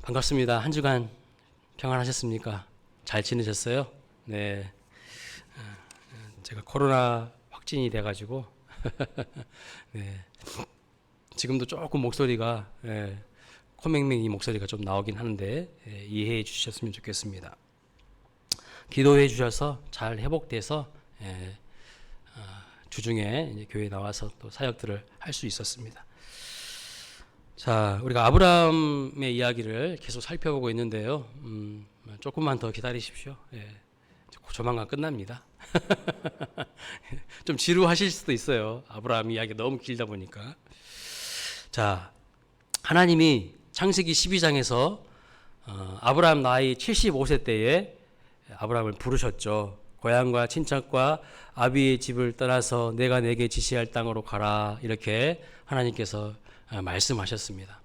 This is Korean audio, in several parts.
반갑습니다. 한 주간 평안하셨습니까? 잘 지내셨어요? 네. 제가 코로나 확진이 돼가지고 네. 지금도 조금 목소리가 코맹맹이 목소리가 좀 나오긴 하는데 이해해 주셨으면 좋겠습니다. 기도해 주셔서 잘 회복돼서 주중에 이제 교회 나와서 또 사역들을 할 수 있었습니다. 자, 우리가 아브라함의 이야기를 계속 살펴보고 있는데요. 조금만 더 기다리십시오. 조만간 끝납니다. 좀 지루하실 수도 있어요. 아브라함 이야기 너무 길다 보니까. 자, 하나님이 창세기 12장에서 아브라함 나이 75세 때에 아브라함을 부르셨죠. 고향과 친척과 아비의 집을 떠나서 내가 내게 지시할 땅으로 가라. 이렇게 하나님께서 말씀하셨습니다.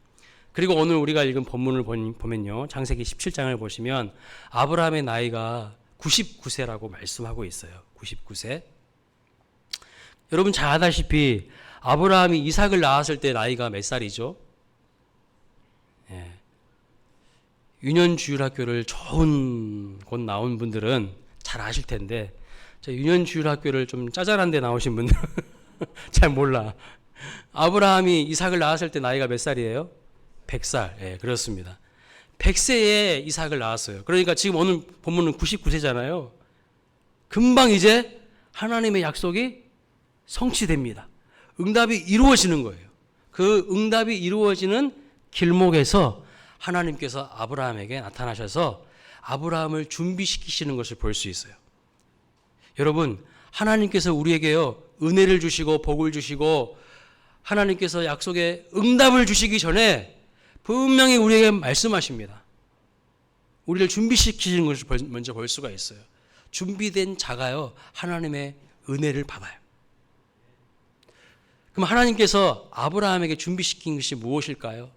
그리고 오늘 우리가 읽은 본문을 보면요. 창세기 17장을 보시면 아브라함의 나이가 99세라고 말씀하고 있어요. 99세. 여러분 잘 아다시피 아브라함이 이삭을 낳았을 때 나이가 몇 살이죠? 유년주일학교를 좋은 곳 나온 분들은 잘 아실 텐데 유년주일학교를 좀 짜잘한 데 나오신 분들은 잘 몰라. 아브라함이 이삭을 낳았을 때 나이가 몇 살이에요? 100살. 그렇습니다. 100세에 이삭을 낳았어요. 그러니까 지금 오늘 본문은 99세잖아요. 금방 이제 하나님의 약속이 성취됩니다. 응답이 이루어지는 거예요. 그 응답이 이루어지는 길목에서 하나님께서 아브라함에게 나타나셔서 아브라함을 준비시키시는 것을 볼 수 있어요. 여러분, 하나님께서 우리에게요, 은혜를 주시고 복을 주시고 하나님께서 약속에 응답을 주시기 전에 분명히 우리에게 말씀하십니다. 우리를 준비시키는 것을 먼저 볼 수가 있어요. 준비된 자가요, 하나님의 은혜를 받아요. 그럼 하나님께서 아브라함에게 준비시킨 것이 무엇일까요?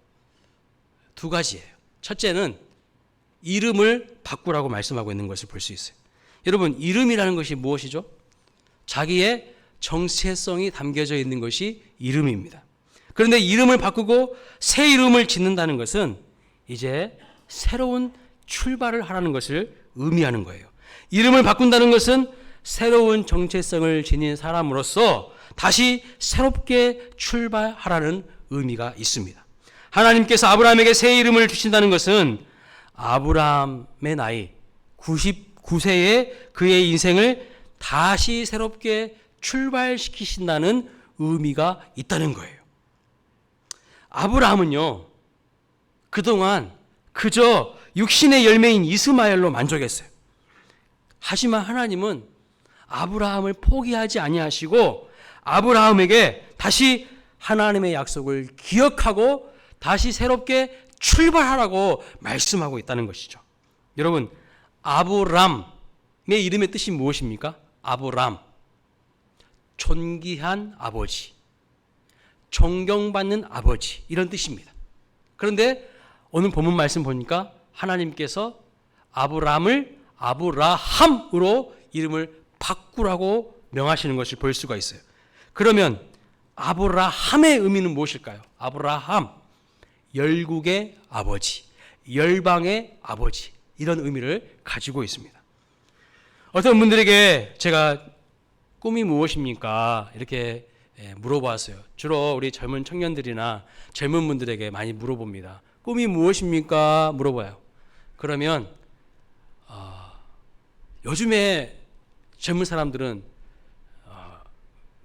두 가지예요. 첫째는 이름을 바꾸라고 말씀하고 있는 것을 볼 수 있어요. 여러분, 이름이라는 것이 무엇이죠? 자기의 정체성이 담겨져 있는 것이 이름입니다. 그런데 이름을 바꾸고 새 이름을 짓는다는 것은 이제 새로운 출발을 하라는 것을 의미하는 거예요. 이름을 바꾼다는 것은 새로운 정체성을 지닌 사람으로서 다시 새롭게 출발하라는 의미가 있습니다. 하나님께서 아브라함에게 새 이름을 주신다는 것은 아브라함의 나이 99세에 그의 인생을 다시 새롭게 출발시키신다는 의미가 있다는 거예요. 아브라함은요, 그동안 그저 육신의 열매인 이스마엘로 만족했어요. 하지만 하나님은 아브라함을 포기하지 아니하시고 아브라함에게 다시 하나님의 약속을 기억하고 다시 새롭게 출발하라고 말씀하고 있다는 것이죠. 여러분, 아브람의 이름의 뜻이 무엇입니까? 아브람, 존귀한 아버지, 존경받는 아버지, 이런 뜻입니다. 그런데 오늘 본문 말씀 보니까 하나님께서 아브람을 아브라함으로 이름을 바꾸라고 명하시는 것을 볼 수가 있어요. 그러면 아브라함의 의미는 무엇일까요? 아브라함, 열국의 아버지, 열방의 아버지, 이런 의미를 가지고 있습니다. 어떤 분들에게 제가 꿈이 무엇입니까? 이렇게 물어보았어요. 주로 우리 젊은 청년들이나 젊은 분들에게 많이 물어봅니다. 꿈이 무엇입니까? 물어봐요. 그러면 요즘에 젊은 사람들은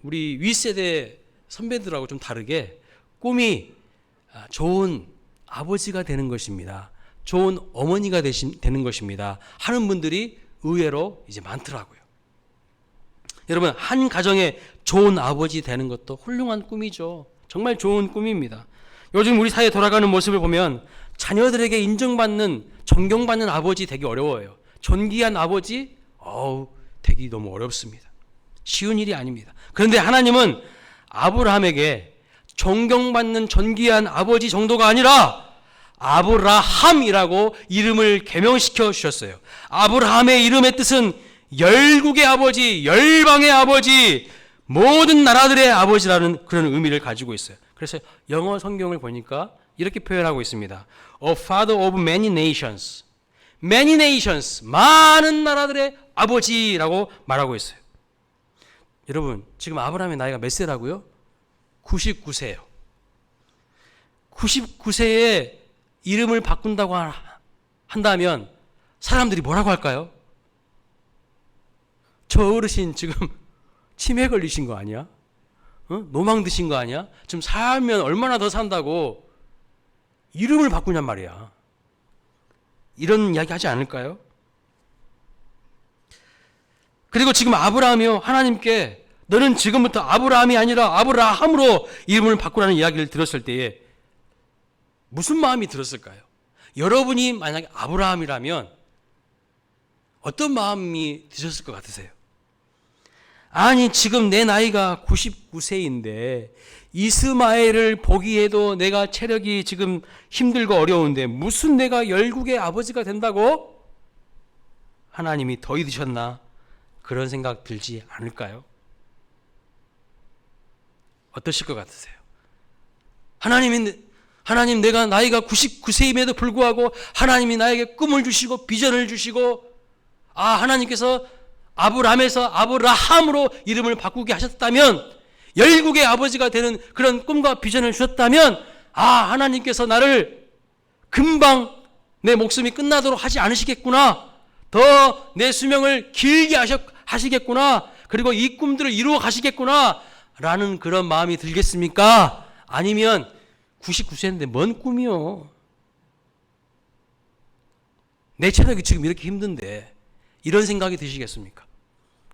우리 윗세대 선배들하고 좀 다르게 꿈이 좋은 아버지가 되는 것입니다. 좋은 어머니가 되는 것입니다. 하는 분들이 의외로 이제 많더라고요. 여러분, 한 가정에 좋은 아버지 되는 것도 훌륭한 꿈이죠. 정말 좋은 꿈입니다. 요즘 우리 사회에 돌아가는 모습을 보면 자녀들에게 인정받는, 존경받는 아버지 되기 어려워요. 존귀한 아버지, 되기 너무 어렵습니다. 쉬운 일이 아닙니다. 그런데 하나님은 아브라함에게 존경받는 존귀한 아버지 정도가 아니라 아브라함이라고 이름을 개명시켜 주셨어요. 아브라함의 이름의 뜻은 열국의 아버지, 열방의 아버지, 모든 나라들의 아버지라는 그런 의미를 가지고 있어요. 그래서 영어 성경을 보니까 이렇게 표현하고 있습니다. A father of many nations. Many nations, 많은 나라들의 아버지라고 말하고 있어요. 여러분, 지금 아브라함의 나이가 몇 세라고요? 99세예요. 99세에 이름을 바꾼다고 한다면 사람들이 뭐라고 할까요? 저 어르신 지금 치매 걸리신 거 아니야? 노망 드신 거 아니야? 지금 살면 얼마나 더 산다고 이름을 바꾸냔 말이야. 이런 이야기 하지 않을까요? 그리고 지금 아브라함이요, 하나님께 너는 지금부터 아브라함이 아니라 아브라함으로 이름을 바꾸라는 이야기를 들었을 때에 무슨 마음이 들었을까요? 여러분이 만약에 아브라함이라면 어떤 마음이 드셨을 것 같으세요? 아니, 지금 내 나이가 99세인데 이스마엘을 보기에도 내가 체력이 지금 힘들고 어려운데 무슨 내가 열국의 아버지가 된다고? 하나님이 더이 드셨나? 그런 생각 들지 않을까요? 어떠실 것 같으세요? 하나님, 내가 나이가 99세임에도 불구하고 하나님이 나에게 꿈을 주시고 비전을 주시고, 하나님께서 아브람에서 아브라함으로 이름을 바꾸게 하셨다면, 열국의 아버지가 되는 그런 꿈과 비전을 주셨다면, 하나님께서 나를 금방 내 목숨이 끝나도록 하지 않으시겠구나. 더 내 수명을 길게 하시겠구나. 그리고 이 꿈들을 이루어 가시겠구나. 라는 그런 마음이 들겠습니까? 아니면 99세인데 뭔 꿈이요? 내 체력이 지금 이렇게 힘든데 이런 생각이 드시겠습니까?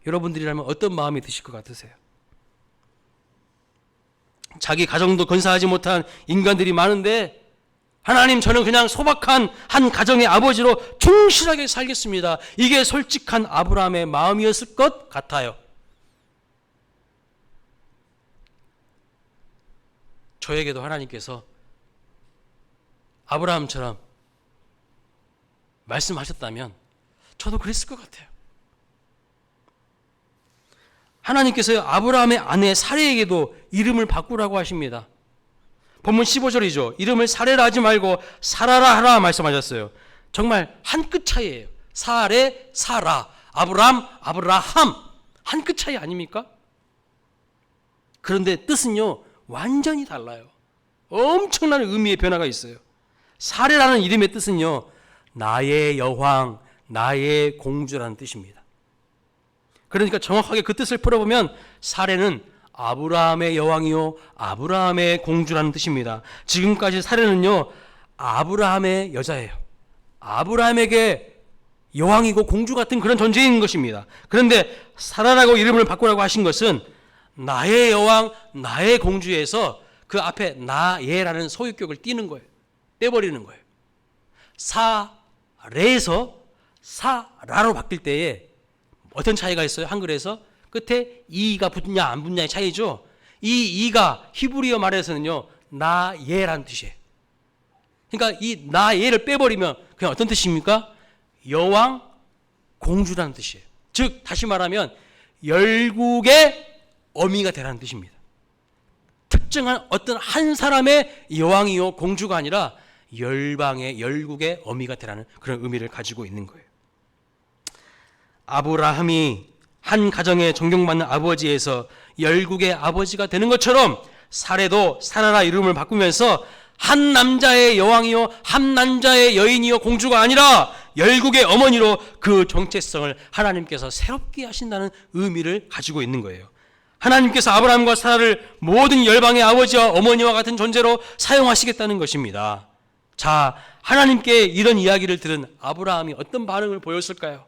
여러분들이라면 어떤 마음이 드실 것 같으세요? 자기 가정도 건사하지 못한 인간들이 많은데 하나님, 저는 그냥 소박한 한 가정의 아버지로 충실하게 살겠습니다. 이게 솔직한 아브라함의 마음이었을 것 같아요. 저에게도 하나님께서 아브라함처럼 말씀하셨다면 저도 그랬을 것 같아요. 하나님께서 아브라함의 아내 사레에게도 이름을 바꾸라고 하십니다. 본문 15절이죠. 이름을 사레라 하지 말고 사라라 하라 말씀하셨어요. 정말 한 끗 차이예요. 사레, 사라, 아브람, 아브라함. 한 끗 차이 아닙니까? 그런데 뜻은요, 완전히 달라요. 엄청난 의미의 변화가 있어요. 사레라는 이름의 뜻은요, 나의 여왕, 나의 공주라는 뜻입니다. 그러니까 정확하게 그 뜻을 풀어보면 사레는 아브라함의 여왕이요 아브라함의 공주라는 뜻입니다. 지금까지 사레는요, 아브라함의 여자예요. 아브라함에게 여왕이고 공주 같은 그런 존재인 것입니다. 그런데 사라라고 이름을 바꾸라고 하신 것은 나의 여왕, 나의 공주에서 그 앞에 나의라는 소유격을 띄는 거예요. 떼버리는 거예요. 사레에서 사라로 바뀔 때에 어떤 차이가 있어요? 한글에서 끝에 이가 붙냐 안 붙냐의 차이죠. 이 이가 히브리어 말에서는요, 나예라는 뜻이에요. 그러니까 이 나예를 빼버리면 그냥 어떤 뜻입니까? 여왕, 공주라는 뜻이에요. 즉 다시 말하면 열국의 어미가 되라는 뜻입니다. 특정한 어떤 한 사람의 여왕이요 공주가 아니라 열방의 열국의 어미가 되라는 그런 의미를 가지고 있는 거예요. 아브라함이 한 가정의 존경받는 아버지에서 열국의 아버지가 되는 것처럼 사레도 사라라 이름을 바꾸면서 한 남자의 여왕이요 한 남자의 여인이요 공주가 아니라 열국의 어머니로 그 정체성을 하나님께서 새롭게 하신다는 의미를 가지고 있는 거예요. 하나님께서 아브라함과 사라를 모든 열방의 아버지와 어머니와 같은 존재로 사용하시겠다는 것입니다. 자, 하나님께 이런 이야기를 들은 아브라함이 어떤 반응을 보였을까요?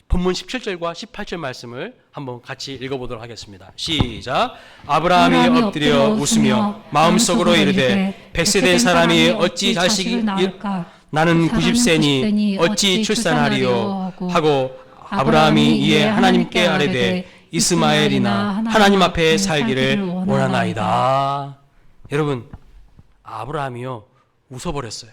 본문 17절과 18절 말씀을 한번 같이 읽어보도록 하겠습니다. 시작. 아브라함이 엎드려 웃으며 마음속으로 이르되 100세 된 사람이 어찌 자식이 나는 90세니 어찌 출산하리요 하고 아브라함이 이에 하나님께 아뢰되 이스마엘이나 하나님 앞에 살기를 원하나이다. 여러분, 아브라함이요 웃어버렸어요.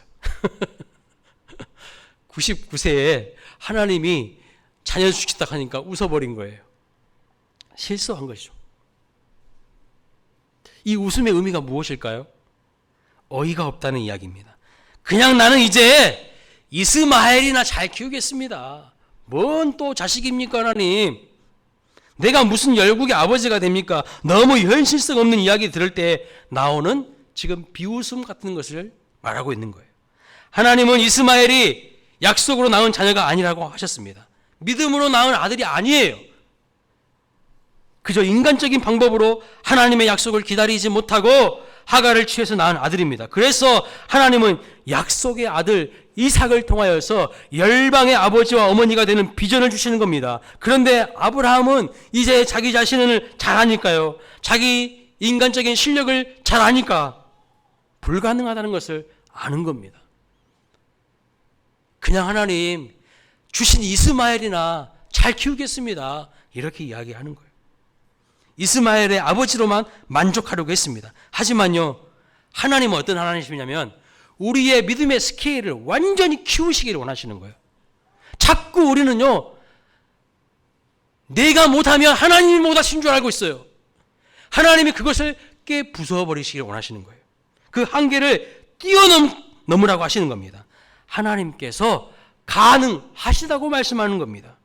99세에 하나님이 자녀 주겠다 하니까 웃어버린 거예요. 실수한 것이죠. 이 웃음의 의미가 무엇일까요? 어이가 없다는 이야기입니다. 그냥 나는 이제 이스마엘이나 잘 키우겠습니다. 뭔 또 자식입니까, 하나님? 내가 무슨 열국의 아버지가 됩니까? 너무 현실성 없는 이야기 들을 때 나오는 지금 비웃음 같은 것을 말하고 있는 거예요. 하나님은 이스마엘이 약속으로 낳은 자녀가 아니라고 하셨습니다. 믿음으로 낳은 아들이 아니에요. 그저 인간적인 방법으로 하나님의 약속을 기다리지 못하고 하갈을 취해서 낳은 아들입니다. 그래서 하나님은 약속의 아들 이삭을 통하여서 열방의 아버지와 어머니가 되는 비전을 주시는 겁니다. 그런데 아브라함은 이제 자기 자신을 잘 아니까요. 자기 인간적인 실력을 잘 아니까 불가능하다는 것을 아는 겁니다. 그냥 하나님 주신 이스마엘이나 잘 키우겠습니다. 이렇게 이야기하는 거예요. 이스마엘의 아버지로만 만족하려고 했습니다. 하지만요, 하나님은 어떤 하나님이냐면 우리의 믿음의 스케일을 완전히 키우시기를 원하시는 거예요. 자꾸 우리는요, 내가 못하면 하나님이 못하신 줄 알고 있어요. 하나님이 그것을 깨 부숴버리시기를 원하시는 거예요. 그 한계를 뛰어넘으라고 하시는 겁니다. 하나님께서 가능하시다고 말씀하는 겁니다.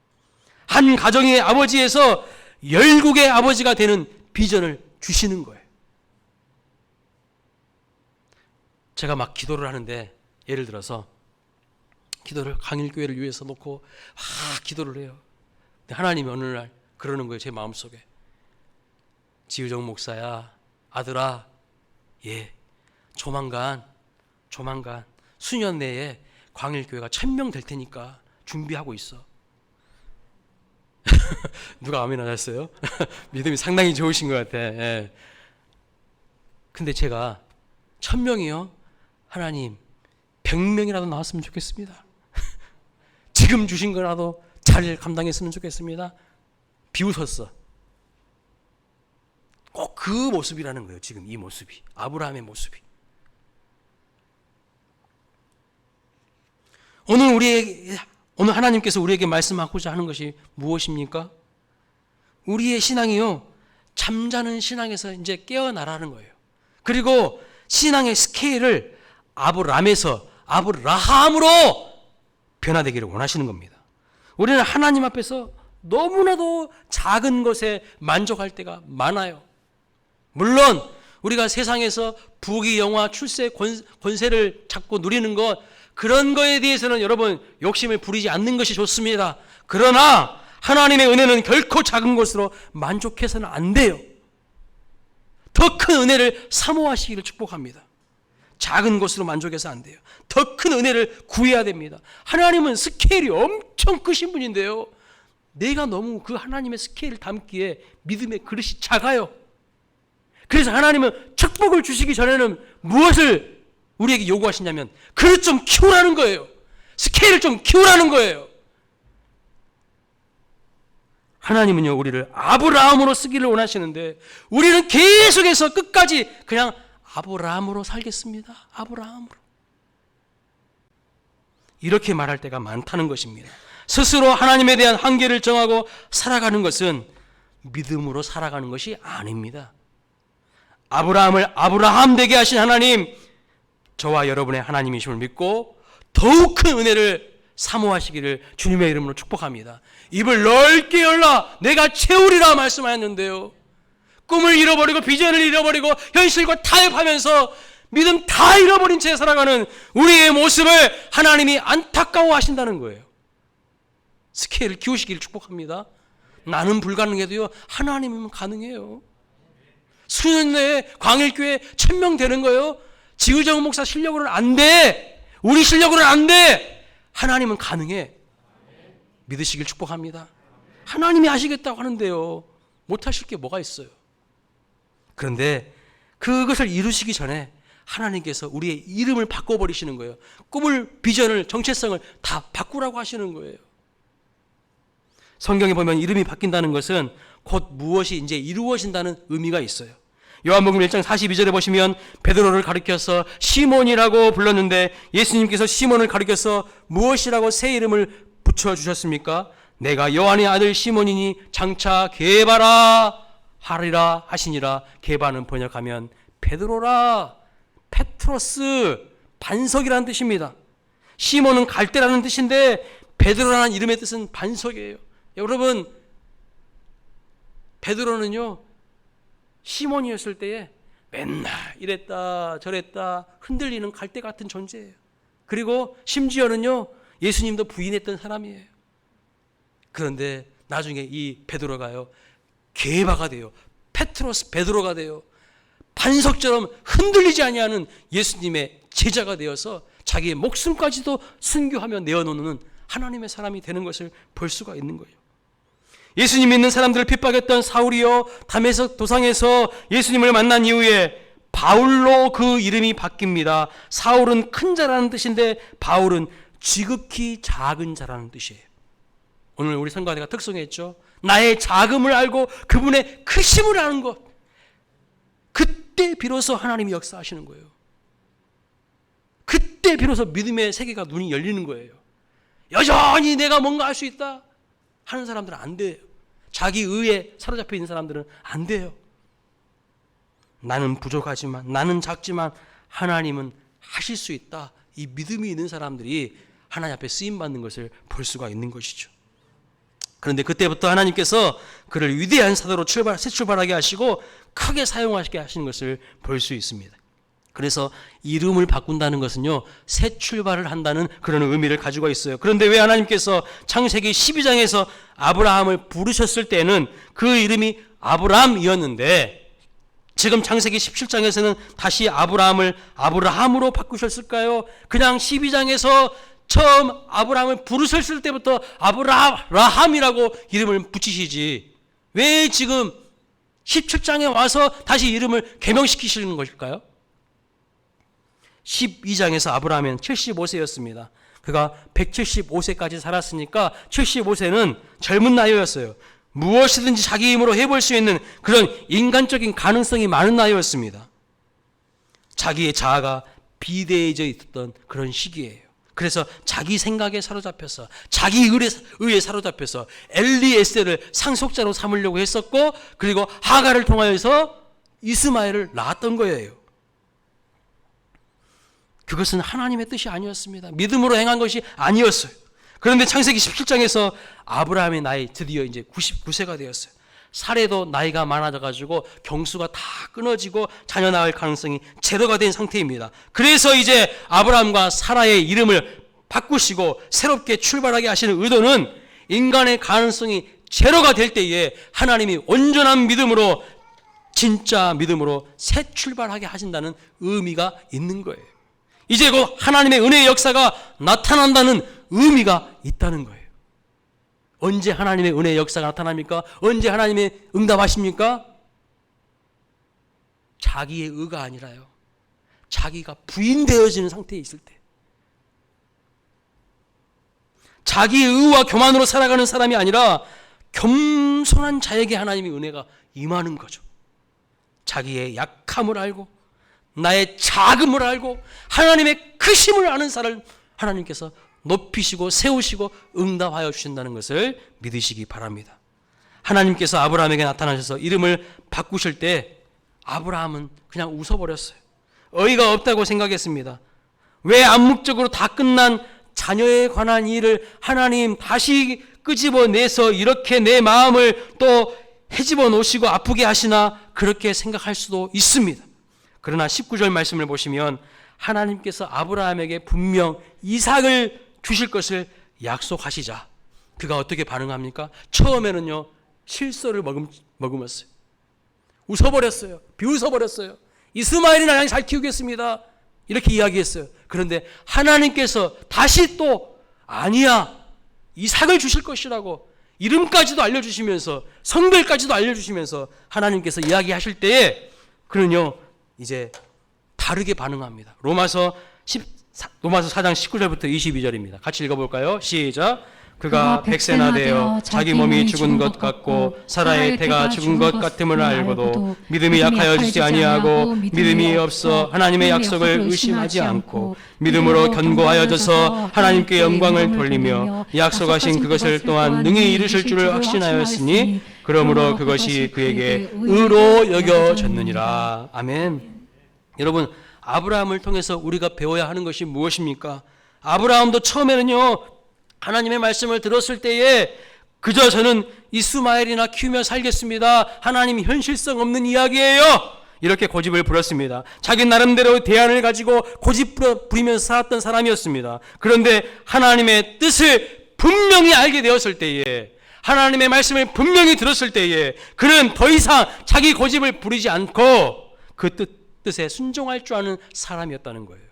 한 가정의 아버지에서 열국의 아버지가 되는 비전을 주시는 거예요. 제가 막 기도를 하는데, 예를 들어서 기도를 강일교회를 위해서 놓고 기도를 해요. 근데 하나님이 어느 날 그러는 거예요. 제 마음속에. 지우정 목사야, 아들아, 조만간 수년 내에 광일교회가 1000명 될 테니까 준비하고 있어. 누가 아멘 하셨어요? 믿음이 상당히 좋으신 것 같아. 예. 근데 제가 1000명이요? 하나님 100명이라도 나왔으면 좋겠습니다. 지금 주신 거라도 잘 감당했으면 좋겠습니다. 비웃었어. 꼭 그 모습이라는 거예요. 지금 이 모습이, 아브라함의 모습이. 오늘 하나님께서 우리에게 말씀하고자 하는 것이 무엇입니까? 우리의 신앙이요, 잠자는 신앙에서 이제 깨어나라는 거예요. 그리고 신앙의 스케일을 아브람에서 아브라함으로 변화되기를 원하시는 겁니다. 우리는 하나님 앞에서 너무나도 작은 것에 만족할 때가 많아요. 물론 우리가 세상에서 부귀 영화 출세 권세를 잡고 누리는 것, 그런 거에 대해서는 여러분 욕심을 부리지 않는 것이 좋습니다. 그러나 하나님의 은혜는 결코 작은 것으로 만족해서는 안 돼요. 더 큰 은혜를 사모하시기를 축복합니다. 작은 것으로 만족해서 안 돼요. 더 큰 은혜를 구해야 됩니다. 하나님은 스케일이 엄청 크신 분인데요, 내가 너무 그 하나님의 스케일을 담기에 믿음의 그릇이 작아요. 그래서 하나님은 축복을 주시기 전에는 무엇을 우리에게 요구하시냐면 그릇 좀 키우라는 거예요. 스케일을 좀 키우라는 거예요. 하나님은요, 우리를 아브라함으로 쓰기를 원하시는데 우리는 계속해서 끝까지 그냥 아브라함으로 살겠습니다. 아브라함으로. 이렇게 말할 때가 많다는 것입니다. 스스로 하나님에 대한 한계를 정하고 살아가는 것은 믿음으로 살아가는 것이 아닙니다. 아브라함을 아브라함 되게 하신 하나님, 저와 여러분의 하나님이심을 믿고 더욱 큰 은혜를 사모하시기를 주님의 이름으로 축복합니다. 입을 넓게 열라 내가 채우리라 말씀하였는데요, 꿈을 잃어버리고 비전을 잃어버리고 현실과 타협하면서 믿음 다 잃어버린 채 살아가는 우리의 모습을 하나님이 안타까워 하신다는 거예요. 스케일을 키우시기를 축복합니다. 나는 불가능해도요, 하나님은 가능해요. 수년 내에 광일교회 1000명 되는 거예요. 지우정 목사 실력으로는 안 돼. 우리 실력으로는 안 돼. 하나님은 가능해. 믿으시길 축복합니다. 하나님이 하시겠다고 하는데요, 못하실 게 뭐가 있어요. 그런데 그것을 이루시기 전에 하나님께서 우리의 이름을 바꿔버리시는 거예요. 꿈을, 비전을, 정체성을 다 바꾸라고 하시는 거예요. 성경에 보면 이름이 바뀐다는 것은 곧 무엇이 이제 이루어진다는 의미가 있어요. 요한복음 1장 42절에 보시면 베드로를 가리켜서 시몬이라고 불렀는데 예수님께서 시몬을 가리켜서 무엇이라고 새 이름을 붙여주셨습니까? 내가 요한의 아들 시몬이니 장차 개바라 하리라 하시니라. 개반은 번역하면 베드로라, 페트로스, 반석이라는 뜻입니다. 시몬은 갈대라는 뜻인데 베드로라는 이름의 뜻은 반석이에요. 여러분, 베드로는요 시몬이었을 때에 맨날 이랬다 저랬다 흔들리는 갈대 같은 존재예요. 그리고 심지어는요 예수님도 부인했던 사람이에요. 그런데 나중에 이 베드로가요 게바가 돼요. 페트로스 베드로가 돼요. 반석처럼 흔들리지 아니하는 예수님의 제자가 되어서 자기의 목숨까지도 순교하며 내어놓는 하나님의 사람이 되는 것을 볼 수가 있는 거예요. 예수님 믿는 사람들을 핍박했던 사울이요 다메섹 도상에서 예수님을 만난 이후에 바울로 그 이름이 바뀝니다. 사울은 큰 자라는 뜻인데 바울은 지극히 작은 자라는 뜻이에요. 오늘 우리 성가대가 특송했죠. 나의 작음을 알고 그분의 크심을 아는 것. 그때 비로소 하나님이 역사하시는 거예요. 그때 비로소 믿음의 세계가 눈이 열리는 거예요. 여전히 내가 뭔가 할 수 있다 하는 사람들은 안 돼요. 자기 의에 사로잡혀 있는 사람들은 안 돼요. 나는 부족하지만, 나는 작지만 하나님은 하실 수 있다. 이 믿음이 있는 사람들이 하나님 앞에 쓰임받는 것을 볼 수가 있는 것이죠. 그런데 그때부터 하나님께서 그를 위대한 사도로 새 출발하게 하시고 크게 사용하게 하시는 것을 볼 수 있습니다. 그래서 이름을 바꾼다는 것은요 새 출발을 한다는 그런 의미를 가지고 있어요. 그런데 왜 하나님께서 창세기 12장에서 아브라함을 부르셨을 때는 그 이름이 아브람이었는데 지금 창세기 17장에서는 다시 아브라함을 아브라함으로 바꾸셨을까요? 그냥 12장에서 처음 아브라함을 부르셨을 때부터 아브라함이라고 이름을 붙이시지 왜 지금 17장에 와서 다시 이름을 개명시키시는 것일까요? 12장에서 아브라함은 75세였습니다. 그가 175세까지 살았으니까 75세는 젊은 나이였어요. 무엇이든지 자기 힘으로 해볼 수 있는 그런 인간적인 가능성이 많은 나이였습니다. 자기의 자아가 비대해져 있었던 그런 시기예요. 그래서 자기 생각에 사로잡혀서 자기 의에 사로잡혀서 엘리에셀을 상속자로 삼으려고 했었고 그리고 하갈을 통하여서 이스마엘을 낳았던 거예요. 그것은 하나님의 뜻이 아니었습니다. 믿음으로 행한 것이 아니었어요. 그런데 창세기 17장에서 아브라함의 나이 드디어 이제 99세가 되었어요. 살에도 나이가 많아져가지고 경수가 다 끊어지고 자녀 낳을 가능성이 제로가 된 상태입니다. 그래서 이제 아브라함과 사라의 이름을 바꾸시고 새롭게 출발하게 하시는 의도는 인간의 가능성이 제로가 될 때에 하나님이 온전한 믿음으로 진짜 믿음으로 새 출발하게 하신다는 의미가 있는 거예요. 이제 그 하나님의 은혜의 역사가 나타난다는 의미가 있다는 거예요. 언제 하나님의 은혜의 역사가 나타납니까? 언제 하나님의 응답하십니까? 자기의 의가 아니라요. 자기가 부인되어지는 상태에 있을 때. 자기의 의와 교만으로 살아가는 사람이 아니라 겸손한 자에게 하나님의 은혜가 임하는 거죠. 자기의 약함을 알고 나의 작음을 알고 하나님의 크심을 아는 사람을 하나님께서 높이시고 세우시고 응답하여 주신다는 것을 믿으시기 바랍니다. 하나님께서 아브라함에게 나타나셔서 이름을 바꾸실 때 아브라함은 그냥 웃어버렸어요. 어이가 없다고 생각했습니다. 왜 암묵적으로 다 끝난 자녀에 관한 일을 하나님 다시 끄집어내서 이렇게 내 마음을 또 헤집어 놓으시고 아프게 하시나 그렇게 생각할 수도 있습니다. 그러나 19절 말씀을 보시면 하나님께서 아브라함에게 분명 이삭을 주실 것을 약속하시자 그가 어떻게 반응합니까? 처음에는요 실소를 머금었어요. 웃어버렸어요. 비웃어버렸어요. 이스마엘이나 양 잘 키우겠습니다. 이렇게 이야기했어요. 그런데 하나님께서 다시 또 아니야 이삭을 주실 것이라고 이름까지도 알려주시면서 성별까지도 알려주시면서 하나님께서 이야기하실 때에 그는요 이제 다르게 반응합니다. 로마서 4장 19절부터 22절입니다. 같이 읽어볼까요? 시작. 그가 100세나 되어 자기 몸이 죽은 것 같고 사라의 태가 죽은 것 같음을 알고도 믿음이 약하여지지 아니하고 믿음이 없어 하나님의 약속을 의심하지 않고 믿음으로 견고하여져서 하나님께 영광을 돌리며 약속하신 그것을 또한 능히 이루실 줄을 확신하였으니 그러므로 그것이 그에게 의로 여겨졌느니라. 아멘. 여러분, 아브라함을 통해서 우리가 배워야 하는 것이 무엇입니까? 아브라함도 처음에는요, 하나님의 말씀을 들었을 때에 그저 저는 이스마엘이나 키우며 살겠습니다, 하나님 현실성 없는 이야기예요, 이렇게 고집을 부렸습니다. 자기 나름대로 대안을 가지고 고집 부리면서 살았던 사람이었습니다. 그런데 하나님의 뜻을 분명히 알게 되었을 때에, 하나님의 말씀을 분명히 들었을 때에 그는 더 이상 자기 고집을 부리지 않고 그 뜻에 순종할 줄 아는 사람이었다는 거예요.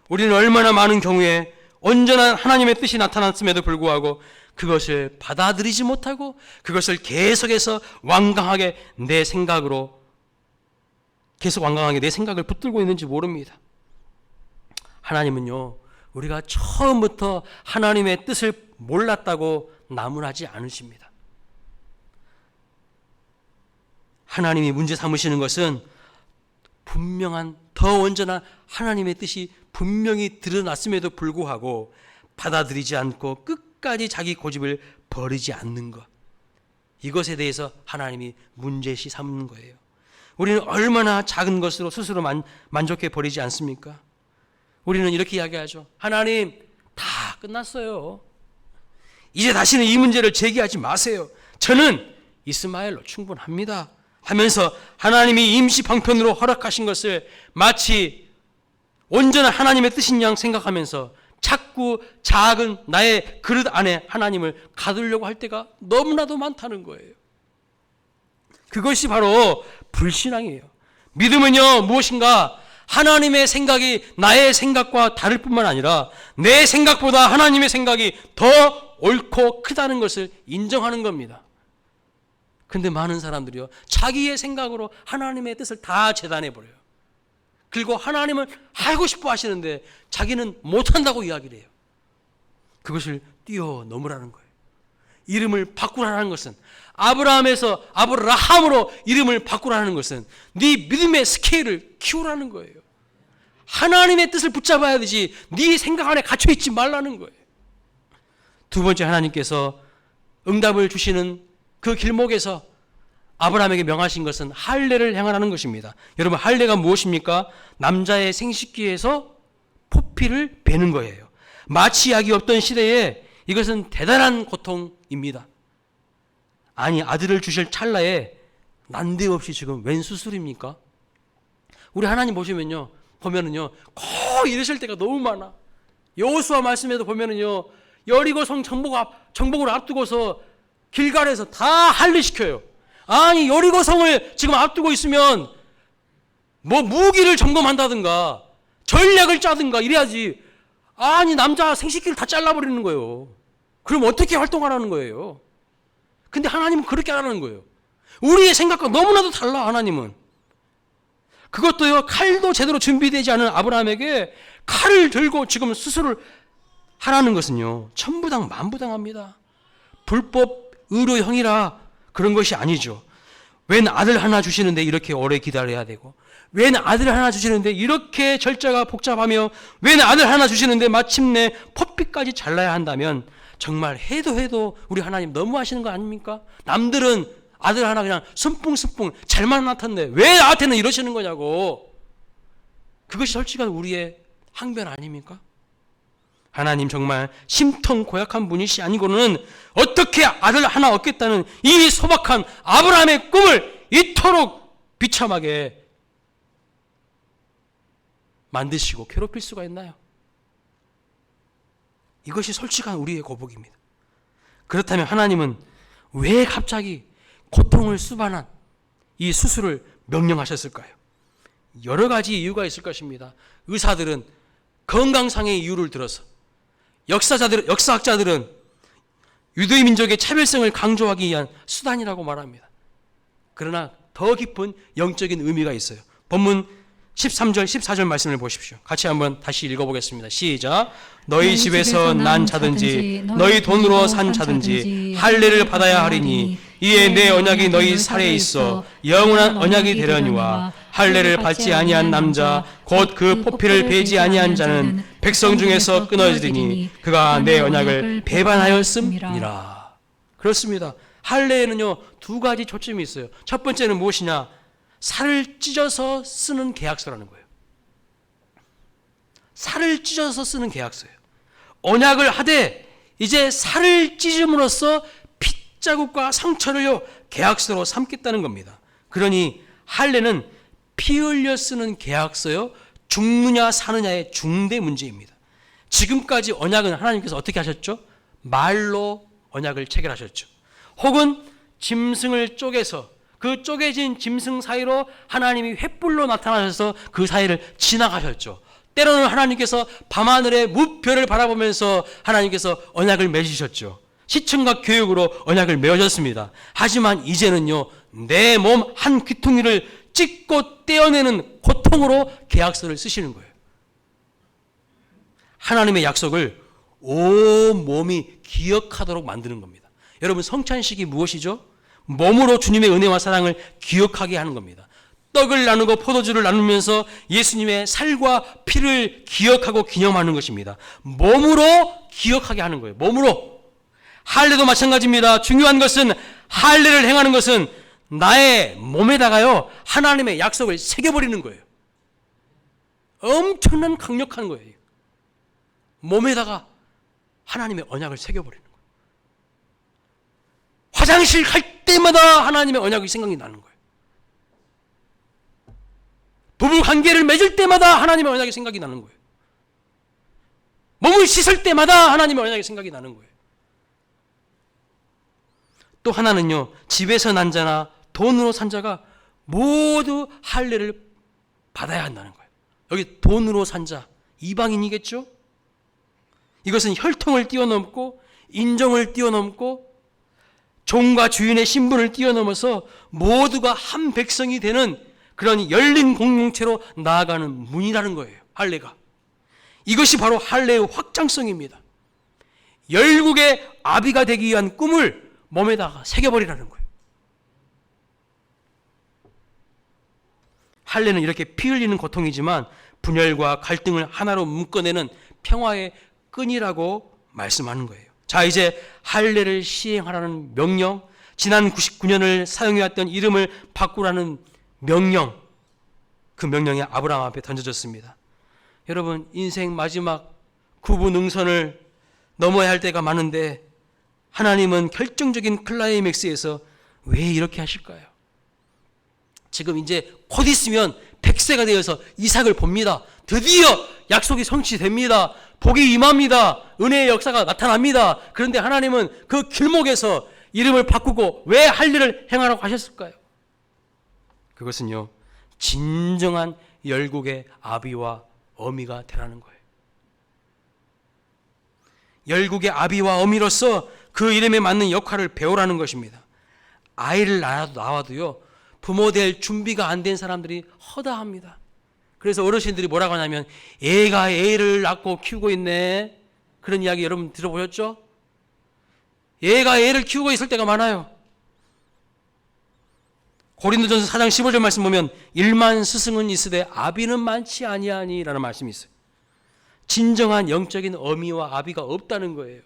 우리는 얼마나 많은 경우에 온전한 하나님의 뜻이 나타났음에도 불구하고 그것을 받아들이지 못하고 그것을 계속해서 완강하게 내 생각을 붙들고 있는지 모릅니다. 하나님은요, 우리가 처음부터 하나님의 뜻을 몰랐다고 나무라지 않으십니다. 하나님이 문제 삼으시는 것은 분명한 더 온전한 하나님의 뜻이 분명히 드러났음에도 불구하고 받아들이지 않고 끝까지 자기 고집을 버리지 않는 것, 이것에 대해서 하나님이 문제시 삼는 거예요. 우리는 얼마나 작은 것으로 스스로 만족해 버리지 않습니까? 우리는 이렇게 이야기하죠. 하나님, 다 끝났어요. 이제 다시는 이 문제를 제기하지 마세요. 저는 이스마엘로 충분합니다 하면서 하나님이 임시 방편으로 허락하신 것을 마치 온전한 하나님의 뜻인 양 생각하면서 자꾸 작은 나의 그릇 안에 하나님을 가두려고 할 때가 너무나도 많다는 거예요. 그것이 바로 불신앙이에요. 믿음은요, 무엇인가 하나님의 생각이 나의 생각과 다를 뿐만 아니라 내 생각보다 하나님의 생각이 더 옳고 크다는 것을 인정하는 겁니다. 근데 많은 사람들이요, 자기의 생각으로 하나님의 뜻을 다 재단해 버려요. 그리고 하나님은 하고 싶어 하시는데 자기는 못한다고 이야기를 해요. 그것을 뛰어넘으라는 거예요. 이름을 바꾸라는 것은, 아브라함에서 아브라함으로 이름을 바꾸라는 것은 네 믿음의 스케일을 키우라는 거예요. 하나님의 뜻을 붙잡아야 되지 네 생각 안에 갇혀있지 말라는 거예요. 두 번째, 하나님께서 응답을 주시는 그 길목에서 아브라함에게 명하신 것은 할례를 행하라는 것입니다. 여러분, 할례가 무엇입니까? 남자의 생식기에서 포피를 베는 거예요. 마취약이 없던 시대에 이것은 대단한 고통입니다. 아니, 아들을 주실 찰나에 난데없이 지금 웬 수술입니까? 우리 하나님 보면은요, 거의 이러실 때가 너무 많아. 여호수아 말씀에도 보면은요, 여리고 성 정복을 앞두고서 길갈에서 다 할례시켜요. 아니, 여리고 성을 지금 앞두고 있으면 뭐 무기를 점검한다든가 전략을 짜든가 이래야지. 아니, 남자 생식기를 다 잘라버리는 거예요. 그럼 어떻게 활동하라는 거예요? 근데 하나님은 그렇게 하라는 거예요. 우리의 생각과 너무나도 달라. 하나님은 그것도요, 칼도 제대로 준비되지 않은 아브라함에게 칼을 들고 지금 수술을 하라는 것은요, 천부당 만부당합니다. 불법 의료형이라 그런 것이 아니죠. 웬 아들 하나 주시는데 이렇게 오래 기다려야 되고, 웬 아들 하나 주시는데 이렇게 절차가 복잡하며, 웬 아들 하나 주시는데 마침내 포피까지 잘라야 한다면 정말 해도 우리 하나님 너무 하시는 거 아닙니까? 남들은 아들 하나 그냥 순풍순풍 잘만 나타났는데 왜 나한테는 이러시는 거냐고. 그것이 솔직한 우리의 항변 아닙니까? 하나님 정말 심통 고약한 분이시 아니고는 어떻게 아들 하나 얻겠다는 이 소박한 아브라함의 꿈을 이토록 비참하게 만드시고 괴롭힐 수가 있나요? 이것이 솔직한 우리의 고백입니다. 그렇다면 하나님은 왜 갑자기 고통을 수반한 이 수술을 명령하셨을까요? 여러 가지 이유가 있을 것입니다. 의사들은 건강상의 이유를 들어서, 역사학자들은 유대인 민족의 차별성을 강조하기 위한 수단이라고 말합니다. 그러나 더 깊은 영적인 의미가 있어요. 본문 13절 14절 말씀을 보십시오. 같이 한번 다시 읽어보겠습니다. 시작. 너희 집에서 난 자든지 너희 돈으로 산 자든지 할례를 받아야 하리니 이에 내 언약이 너희 살에 있어 영원한 언약이 되려니와 할례를 받지 아니한 남자 곧 그 포피를 베지 아니한 자는 백성 중에서 끊어지리니 그가 내 언약을 배반하였음이라. 그렇습니다. 할례에는요, 두 가지 초점이 있어요. 첫 번째는 무엇이냐? 살을 찢어서 쓰는 계약서라는 거예요. 살을 찢어서 쓰는 계약서예요. 언약을 하되 이제 살을 찢음으로써 핏자국과 상처를요, 계약서로 삼겠다는 겁니다. 그러니 할례는 피 흘려 쓰는 계약서요, 죽느냐 사느냐의 중대 문제입니다. 지금까지 언약은 하나님께서 어떻게 하셨죠? 말로 언약을 체결하셨죠. 혹은 짐승을 쪼개서 그 쪼개진 짐승 사이로 하나님이 횃불로 나타나셔서 그 사이를 지나가셨죠. 때로는 하나님께서 밤하늘의 무별을 바라보면서 하나님께서 언약을 맺으셨죠. 시청각 교육으로 언약을 맺으셨습니다. 하지만 이제는요, 내 몸 한 귀퉁이를 찢고 떼어내는 고통으로 계약서를 쓰시는 거예요. 하나님의 약속을 온 몸이 기억하도록 만드는 겁니다. 여러분, 성찬식이 무엇이죠? 몸으로 주님의 은혜와 사랑을 기억하게 하는 겁니다. 떡을 나누고 포도주를 나누면서 예수님의 살과 피를 기억하고 기념하는 것입니다. 몸으로 기억하게 하는 거예요. 몸으로. 할례도 마찬가지입니다. 중요한 것은, 할례를 행하는 것은 나의 몸에다가요, 하나님의 약속을 새겨버리는 거예요. 엄청난 강력한 거예요. 몸에다가 하나님의 언약을 새겨버리는 거예요. 화장실 갈 때마다 하나님의 언약이 생각이 나는 거예요. 부부 관계를 맺을 때마다 하나님의 언약이 생각이 나는 거예요. 몸을 씻을 때마다 하나님의 언약이 생각이 나는 거예요. 또 하나는요, 집에서 난 자나 돈으로 산 자가 모두 할례를 받아야 한다는 거예요. 여기 돈으로 산 자, 이방인이겠죠? 이것은 혈통을 뛰어넘고 인종을 뛰어넘고 종과 주인의 신분을 뛰어넘어서 모두가 한 백성이 되는 그런 열린 공동체로 나아가는 문이라는 거예요. 할례가. 이것이 바로 할례의 확장성입니다. 열국의 아비가 되기 위한 꿈을 몸에다가 새겨버리라는 거예요. 할례는 이렇게 피 흘리는 고통이지만 분열과 갈등을 하나로 묶어내는 평화의 끈이라고 말씀하는 거예요. 자, 이제 할례를 시행하라는 명령, 지난 99년을 사용해왔던 이름을 바꾸라는 명령, 그 명령이 아브라함 앞에 던져졌습니다. 여러분, 인생 마지막 구분응선을 넘어야 할 때가 많은데 하나님은 결정적인 클라이맥스에서 왜 이렇게 하실까요? 지금 이제 곧 있으면 100세가 되어서 이삭을 봅니다. 드디어 약속이 성취됩니다. 복이 임합니다. 은혜의 역사가 나타납니다. 그런데 하나님은 그 길목에서 이름을 바꾸고 왜 할례를 행하라고 하셨을까요? 그것은요, 진정한 열국의 아비와 어미가 되라는 거예요. 열국의 아비와 어미로서 그 이름에 맞는 역할을 배우라는 것입니다. 아이를 낳아도요, 부모 될 준비가 안 된 사람들이 허다합니다. 그래서 어르신들이 뭐라고 하냐면, 애가 애를 낳고 키우고 있네, 그런 이야기 여러분 들어보셨죠? 애가 애를 키우고 있을 때가 많아요. 고린도전서 4장 15절 말씀 보면, 일만 스승은 있으되 아비는 많지 아니하니 라는 말씀이 있어요. 진정한 영적인 어미와 아비가 없다는 거예요.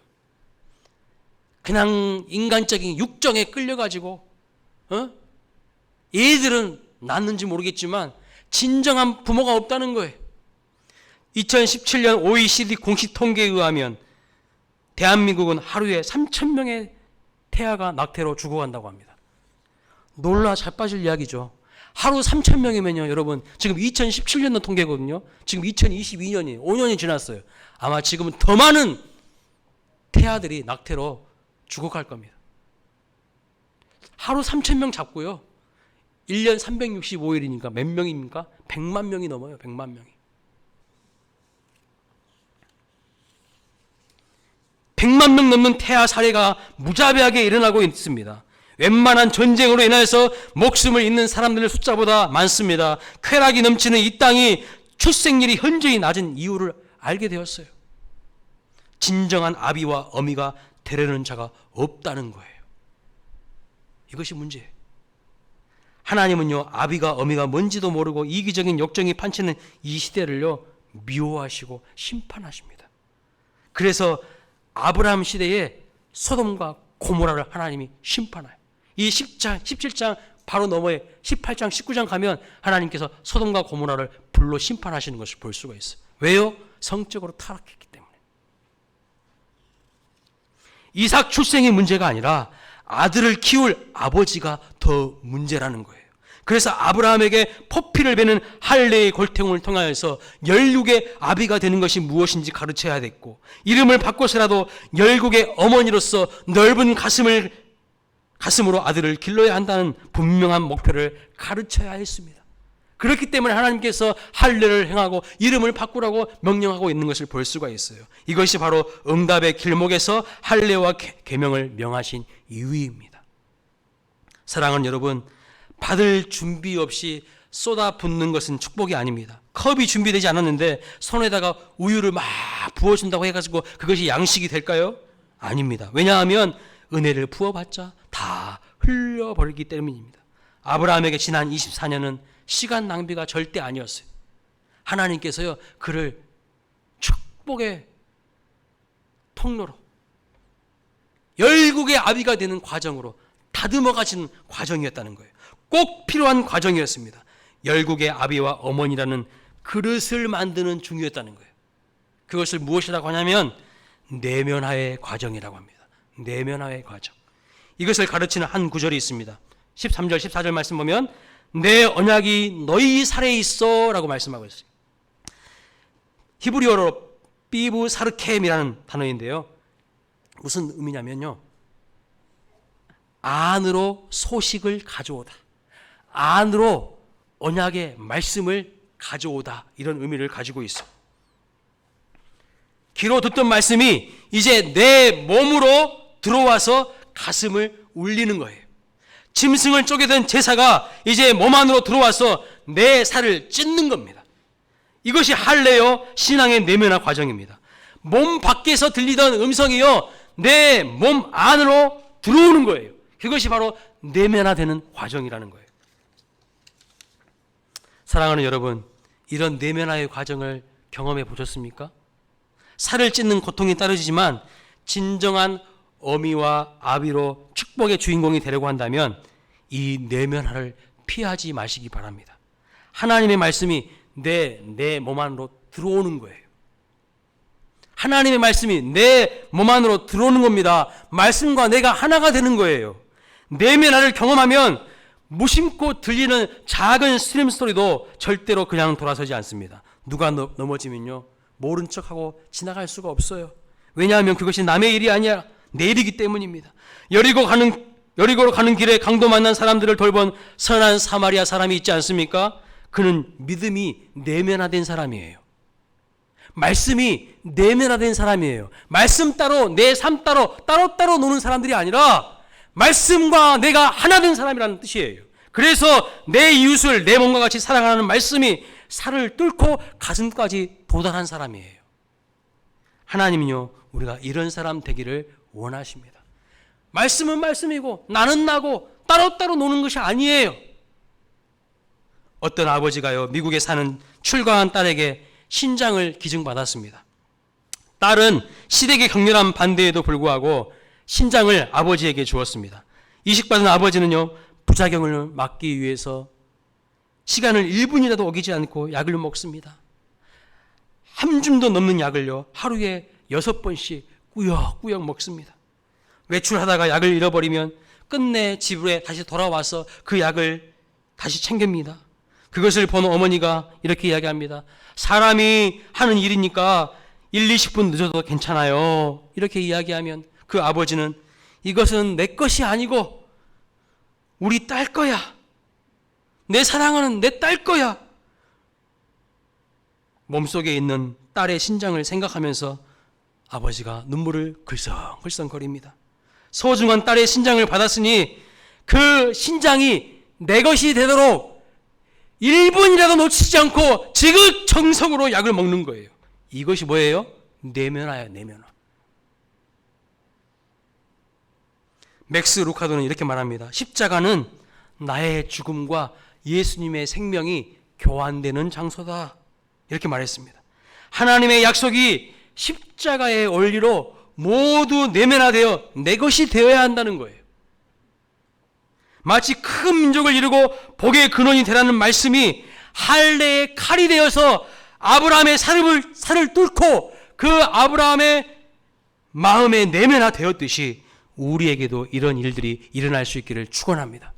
그냥 인간적인 육정에 끌려가지고 애들은 낳는지 모르겠지만 진정한 부모가 없다는 거예요. 2017년 OECD 공식 통계에 의하면 대한민국은 하루에 3,000명의 태아가 낙태로 죽어간다고 합니다. 놀라 자빠질 이야기죠. 하루 3,000명이면요, 여러분, 지금 2017년도 통계거든요. 지금 2022년이 5년이 지났어요. 아마 지금은 더 많은 태아들이 낙태로 죽어갈 겁니다. 하루 3,000명 잡고요, 1년 365일이니까 몇 명입니까? 100만 명이 넘어요. 100만 명이. 100만 명 넘는 태아 사례가 무자비하게 일어나고 있습니다. 웬만한 전쟁으로 인해서 목숨을 잃는 사람들의 숫자보다 많습니다. 쾌락이 넘치는 이 땅이 출생률이 현저히 낮은 이유를 알게 되었어요. 진정한 아비와 어미가 되려는 자가 없다는 거예요. 이것이 문제예요. 하나님은요, 아비가 어미가 뭔지도 모르고 이기적인 욕정이 판치는 이 시대를요, 미워하시고 심판하십니다. 그래서 아브라함 시대에 소돔과 고모라를 하나님이 심판해요. 이 10장, 17장 바로 너머에 18장, 19장 가면 하나님께서 소돔과 고모라를 불로 심판하시는 것을 볼 수가 있어요. 왜요? 성적으로 타락했기 때문에. 이삭 출생이 문제가 아니라 아들을 키울 아버지가 더 문제라는 거예요. 그래서 아브라함에게 포피를 베는 할례의 골통을 통하여서 열국의 아비가 되는 것이 무엇인지 가르쳐야 됐고, 이름을 바꿔서라도 열국의 어머니로서 넓은 가슴으로 아들을 길러야 한다는 분명한 목표를 가르쳐야 했습니다. 그렇기 때문에 하나님께서 할례를 행하고 이름을 바꾸라고 명령하고 있는 것을 볼 수가 있어요. 이것이 바로 응답의 길목에서 할례와 계명을 명하신 이유입니다. 사랑하는 여러분, 받을 준비 없이 쏟아붓는 것은 축복이 아닙니다. 컵이 준비되지 않았는데 손에다가 우유를 막 부어준다고 해가지고 그것이 양식이 될까요? 아닙니다. 왜냐하면 은혜를 부어봤자 다 흘려버리기 때문입니다. 아브라함에게 지난 24년은 시간 낭비가 절대 아니었어요. 하나님께서요, 그를 축복의 통로로, 열국의 아비가 되는 과정으로 다듬어 가시는 과정이었다는 거예요. 꼭 필요한 과정이었습니다. 열국의 아비와 어머니라는 그릇을 만드는 중이었다는 거예요. 그것을 무엇이라고 하냐면 내면화의 과정이라고 합니다. 내면화의 과정. 이것을 가르치는 한 구절이 있습니다. 13절, 14절 말씀 보면 내 언약이 너희 살에 있어 라고 말씀하고 있어요. 히브리어로 삐부 사르켐이라는 단어인데요. 무슨 의미냐면요, 안으로 소식을 가져오다, 안으로 언약의 말씀을 가져오다, 이런 의미를 가지고 있어요. 귀로 듣던 말씀이 이제 내 몸으로 들어와서 가슴을 울리는 거예요. 짐승을 쪼개던 제사가 이제 몸 안으로 들어와서 내 살을 찢는 겁니다. 이것이 할례요, 신앙의 내면화 과정입니다. 몸 밖에서 들리던 음성이요, 내 몸 안으로 들어오는 거예요. 그것이 바로 내면화되는 과정이라는 거예요. 사랑하는 여러분, 이런 내면화의 과정을 경험해 보셨습니까? 살을 찢는 고통이 따르지만 진정한 어미와 아비로 축복의 주인공이 되려고 한다면 이 내면화를 피하지 마시기 바랍니다. 하나님의 말씀이 내 몸 안으로 들어오는 거예요. 하나님의 말씀이 내 몸 안으로 들어오는 겁니다. 말씀과 내가 하나가 되는 거예요. 내면화를 경험하면 무심코 들리는 작은 스트림 스토리도 절대로 그냥 돌아서지 않습니다. 누가 넘어지면요, 모른 척하고 지나갈 수가 없어요. 왜냐하면 그것이 남의 일이 아니라 내 일이기 때문입니다. 여리고로 가는 길에 강도 만난 사람들을 돌본 선한 사마리아 사람이 있지 않습니까? 그는 믿음이 내면화된 사람이에요. 말씀이 내면화된 사람이에요. 말씀 따로 내 삶 따로 따로따로 노는 사람들이 아니라 말씀과 내가 하나 된 사람이라는 뜻이에요. 그래서 내 이웃을 내 몸과 같이 사랑하는 말씀이 살을 뚫고 가슴까지 도달한 사람이에요. 하나님은요, 우리가 이런 사람 되기를 원하십니다. 말씀은 말씀이고 나는 나고 따로따로 노는 것이 아니에요. 어떤 아버지가요, 미국에 사는 출가한 딸에게 신장을 기증받았습니다. 딸은 시댁의 격렬한 반대에도 불구하고 신장을 아버지에게 주었습니다. 이식받은 아버지는요, 부작용을 막기 위해서 시간을 1분이라도 어기지 않고 약을 먹습니다. 한 줌도 넘는 약을요, 하루에 6번씩 꾸역꾸역 먹습니다. 외출하다가 약을 잃어버리면 끝내 집에 다시 돌아와서 그 약을 다시 챙깁니다. 그것을 본 어머니가 이렇게 이야기합니다. 사람이 하는 일이니까 1, 20분 늦어도 괜찮아요. 이렇게 이야기하면 그 아버지는 이것은 내 것이 아니고 우리 딸 거야. 내 사랑하는 내 딸 거야. 몸속에 있는 딸의 신장을 생각하면서 아버지가 눈물을 글썽글썽거립니다. 소중한 딸의 신장을 받았으니 그 신장이 내 것이 되도록 1분이라도 놓치지 않고 지극정성으로 약을 먹는 거예요. 이것이 뭐예요? 내면화예요, 내면화. 맥스 루카도는 이렇게 말합니다. 십자가는 나의 죽음과 예수님의 생명이 교환되는 장소다. 이렇게 말했습니다. 하나님의 약속이 십자가의 원리로 모두 내면화되어 내 것이 되어야 한다는 거예요. 마치 큰 민족을 이루고 복의 근원이 되라는 말씀이 할례의 칼이 되어서 아브라함의 살을 뚫고 그 아브라함의 마음에 내면화되었듯이 우리에게도 이런 일들이 일어날 수 있기를 축원합니다.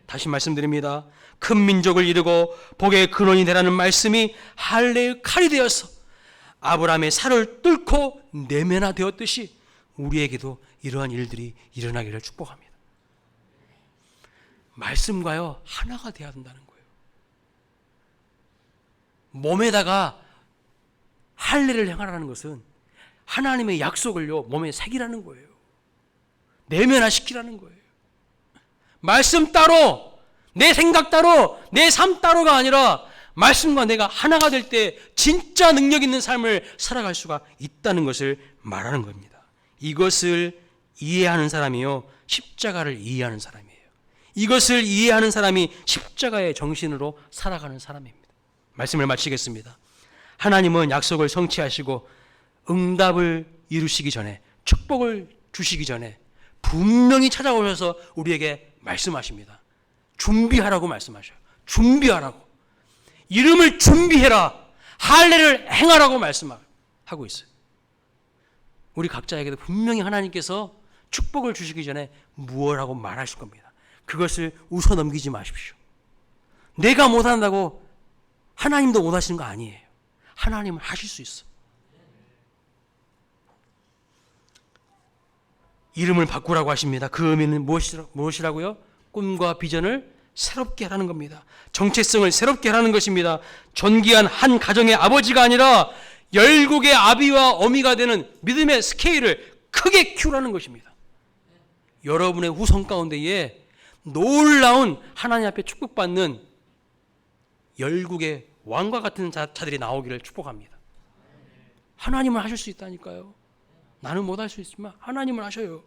다시 말씀드립니다. 큰 민족을 이루고 복의 근원이 되라는 말씀이 할례의 칼이 되어서 아브라함의 살을 뚫고 내면화되었듯이 우리에게도 이러한 일들이 일어나기를 축복합니다. 말씀과요 하나가 되어야 한다는 거예요. 몸에다가 할례를 행하라는 것은 하나님의 약속을요 몸에 새기라는 거예요. 내면화시키라는 거예요. 말씀 따로, 내 생각 따로, 내 삶 따로가 아니라 말씀과 내가 하나가 될 때 진짜 능력 있는 삶을 살아갈 수가 있다는 것을 말하는 겁니다. 이것을 이해하는 사람이요 십자가를 이해하는 사람이에요. 이것을 이해하는 사람이 십자가의 정신으로 살아가는 사람입니다. 말씀을 마치겠습니다. 하나님은 약속을 성취하시고 응답을 이루시기 전에, 축복을 주시기 전에 분명히 찾아오셔서 우리에게 말씀하십니다. 준비하라고 말씀하셔요. 준비하라고. 이름을 준비해라. 할례를 행하라고 말씀하고 있어요. 우리 각자에게도 분명히 하나님께서 축복을 주시기 전에 무엇이라고 말하실 겁니다. 그것을 웃어 넘기지 마십시오. 내가 못한다고 하나님도 못하시는 거 아니에요. 하나님은 하실 수 있어. 이름을 바꾸라고 하십니다. 그 의미는 무엇이라고요? 꿈과 비전을 새롭게 하라는 겁니다. 정체성을 새롭게 하라는 것입니다. 존귀한 한 가정의 아버지가 아니라 열국의 아비와 어미가 되는 믿음의 스케일을 크게 키우라는 것입니다. 여러분의 후손 가운데에 놀라운 하나님 앞에 축복받는 열국의 왕과 같은 자들이 나오기를 축복합니다. 하나님은 하실 수 있다니까요. 나는 못할 수 있지만 하나님은 하셔요.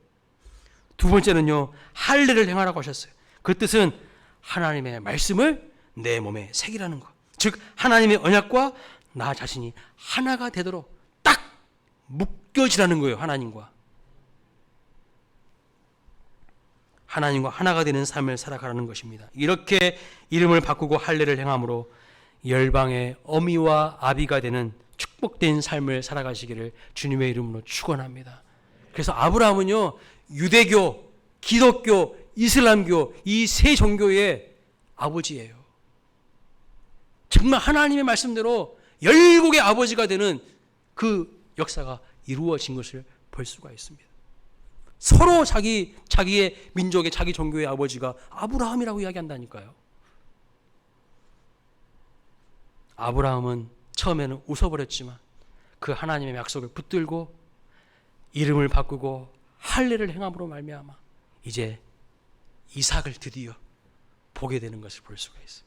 두 번째는요, 할례를 행하라고 하셨어요. 그 뜻은 하나님의 말씀을 내 몸에 새기라는 것. 즉 하나님의 언약과 나 자신이 하나가 되도록 딱 묶여지라는 거예요. 하나님과 하나가 되는 삶을 살아가라는 것입니다. 이렇게 이름을 바꾸고 할례를 행함으로 열방의 어미와 아비가 되는 축복된 삶을 살아가시기를 주님의 이름으로 축원합니다. 그래서 아브라함은요, 유대교, 기독교, 이슬람교 이 세 종교의 아버지예요. 정말 하나님의 말씀대로 열국의 아버지가 되는 그 역사가 이루어진 것을 볼 수가 있습니다. 서로 자기의 민족의 자기 종교의 아버지가 아브라함이라고 이야기한다니까요. 아브라함은 처음에는 웃어버렸지만 그 하나님의 약속을 붙들고 이름을 바꾸고 할례를 행함으로 말미암아 이제 이삭을 드디어 보게 되는 것을 볼 수가 있어요.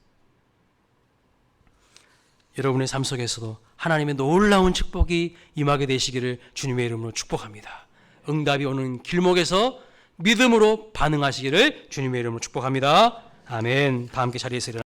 여러분의 삶 속에서도 하나님의 놀라운 축복이 임하게 되시기를 주님의 이름으로 축복합니다. 응답이 오는 길목에서 믿음으로 반응하시기를 주님의 이름으로 축복합니다. 아멘. 다 함께 자리에서 일어나